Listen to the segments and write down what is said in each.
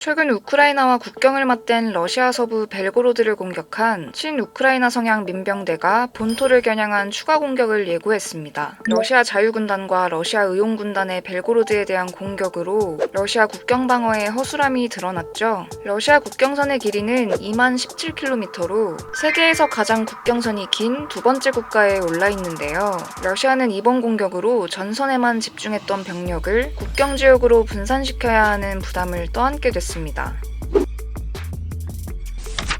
최근 우크라이나와 국경을 맞댄 러시아 서부 벨고로드를 공격한 친우크라이나 성향 민병대가 본토를 겨냥한 추가 공격을 예고했습니다. 러시아 자유군단과 러시아 의용군단의 벨고로드에 대한 공격으로 러시아 국경 방어에 허술함이 드러났죠. 러시아 국경선의 길이는 2만 17km로 세계에서 가장 국경선이 긴 두 번째 국가에 올라 있는데요. 러시아는 이번 공격으로 전선에만 집중했던 병력을 국경 지역으로 분산시켜야 하는 부담을 떠안게 됐습니다.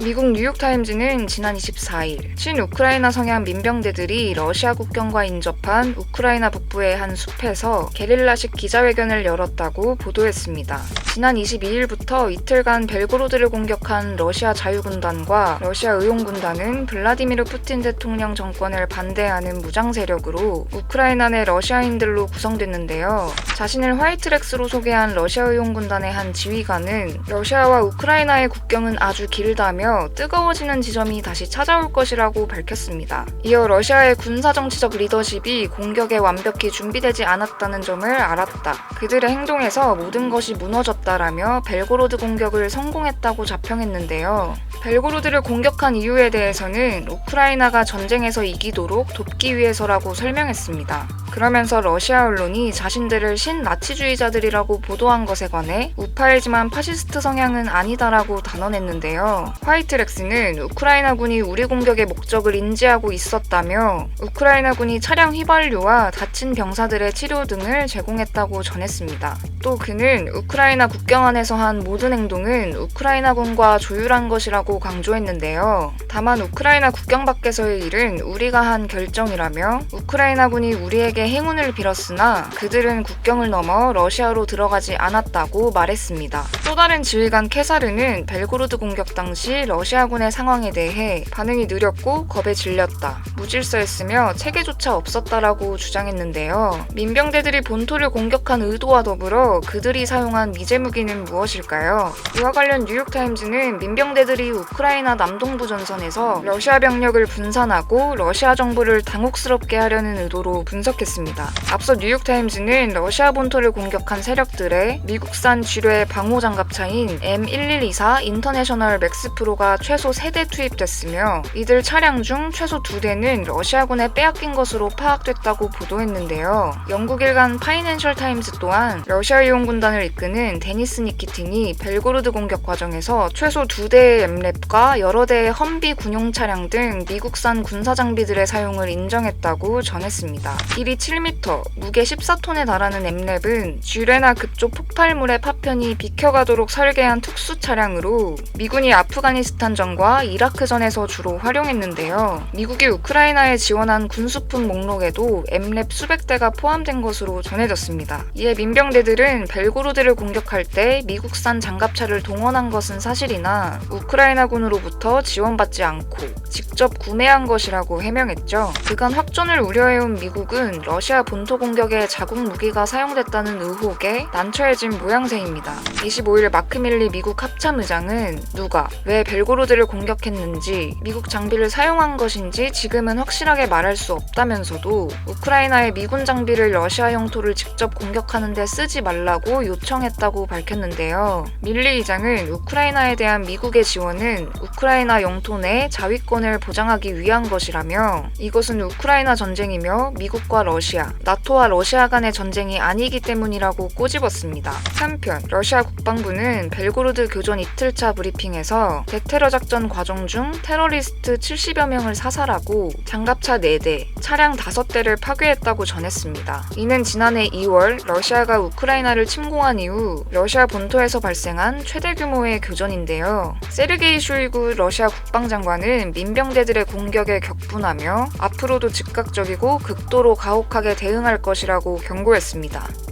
미국 뉴욕타임즈는 지난 24일 친우크라이나 성향 민병대들이 러시아 국경과 인접한 우크라이나 북부의 한 숲에서 게릴라식 기자회견을 열었다고 보도했습니다. 지난 22일부터 이틀간 벨고로드를 공격한 러시아 자유군단과 러시아 의용군단은 블라디미르 푸틴 대통령 정권을 반대하는 무장 세력으로 우크라이나 내 러시아인들로 구성됐는데요. 자신을 화이트렉스로 소개한 러시아 의용군단의 한 지휘관은 러시아와 우크라이나의 국경은 아주 길다며 뜨거워지는 지점이 다시 찾아올 것이라고 밝혔습니다. 이어 러시아의 군사정치적 리더십이 공격에 완벽히 준비되지 않았다는 점을 알았다. 그들의 행동에서 모든 것이 무너졌다라며 벨고로드 공격을 성공했다고 자평했는데요. 벨고로드를 공격한 이유에 대해서는 우크라이나가 전쟁에서 이기도록 돕기 위해서라고 설명했습니다. 그러면서 러시아 언론이 자신들을 신나치주의자들이라고 보도한 것에 관해 우파이지만 파시스트 성향은 아니다라고 단언했는데요. 화이트렉스는 우크라이나군이 우리 공격의 목적을 인지하고 있었다며 우크라이나군이 차량 휘발유와 다친 병사들의 치료 등을 제공했다고 전했습니다. 또 그는 우크라이나 국경 안에서 한 모든 행동은 우크라이나군과 조율한 것이라고 강조했는데요. 다만 우크라이나 국경 밖에서의 일은 우리가 한 결정이라며 우크라이나군이 우리에게 행운을 빌었으나 그들은 국경을 넘어 러시아로 들어가지 않았다고 말했습니다. 또 다른 지휘관 케사르는 벨고로드 공격 당시 러시아군의 상황에 대해 반응이 느렸고 겁에 질렸다. 무질서했으며 체계조차 없었다라고 주장했는데요. 민병대들이 본토를 공격한 의도와 더불어 그들이 사용한 미제 무기는 무엇일까요? 이와 관련 뉴욕타임즈는 민병대들이 우크라이나 남동부 전선에서 러시아 병력을 분산하고 러시아 정부를 당혹스럽게 하려는 의도로 분석했습니다. 앞서 뉴욕타임즈는 러시아 본토를 공격한 세력들의 미국산 쥐뢰 방호장갑차인 M1124 인터내셔널 맥스프로가 최소 3대 투입됐으며 이들 차량 중 최소 2대는 러시아군에 빼앗긴 것으로 파악됐다고 보도했는데요. 영국 일간 파이낸셜 타임즈 또한 러시아 의용군단을 이끄는 데니스 니키틴이 벨고로드 공격 과정에서 최소 2대의 엠랩과 여러 대의 험비 군용 차량 등 미국산 군사 장비들의 사용을 인정했다고 전했습니다. 길이 7m, 무게 14톤에 달하는 엠랩은 쥐뢰나 그쪽 폭발물의 파편이 비켜가도록 설계한 특수 차량으로 미군이 아프가니스탄전과 이라크전에서 주로 활용했는데요. 미국이 우크라이나에 지원한 군수품 목록에도 엠랩 수백 대가 포함된 것으로 전해졌습니다. 이에 민병대들은 벨고로드를 공격할 때 미국산 장갑차를 동원한 것은 사실이나 우크라이나군으로부터 지원받지 않고 직접 구매한 것이라고 해명했죠. 그간 확전을 우려해온 미국은 러시아 본토 공격에 자국 무기가 사용됐다는 의혹에 난처해진 모양새입니다. 25일 마크 밀리 미국 합참의장은 누가 왜 벨고로드를 공격했는지 미국 장비를 사용한 것인지 지금은 확실하게 말할 수 없다면서도 우크라이나의 미군 장비를 러시아 영토를 직접 공격하는 데 쓰지 말라고 요청했다고 밝혔는데요. 밀리 의장은 우크라이나에 대한 미국의 지원은 우크라이나 영토 내 자위권을 보장하기 위한 것이라며 이것은 우크라이나 전쟁이며 미국과 러시아, 나토와 러시아 간의 전쟁이 아니기 때문이라고 꼬집었습니다. 한편 러시아 국방부는 벨고로드 교전 이틀차 브리핑에서 대테러 작전 과정 중 테러리스트 70여 명을 사살하고 장갑차 4대, 차량 5대를 파괴했다고 전했습니다. 이는 지난해 2월 러시아가 우크라이나를 침공한 이후 러시아 본토에서 발생한 최대 규모의 교전인데요. 세르게이 쇼이구 러시아 국방장관은 민병대들의 공격에 격분하며 앞으로도 즉각적이고 극도로 가혹하게 대응할 것이라고 경고했습니다.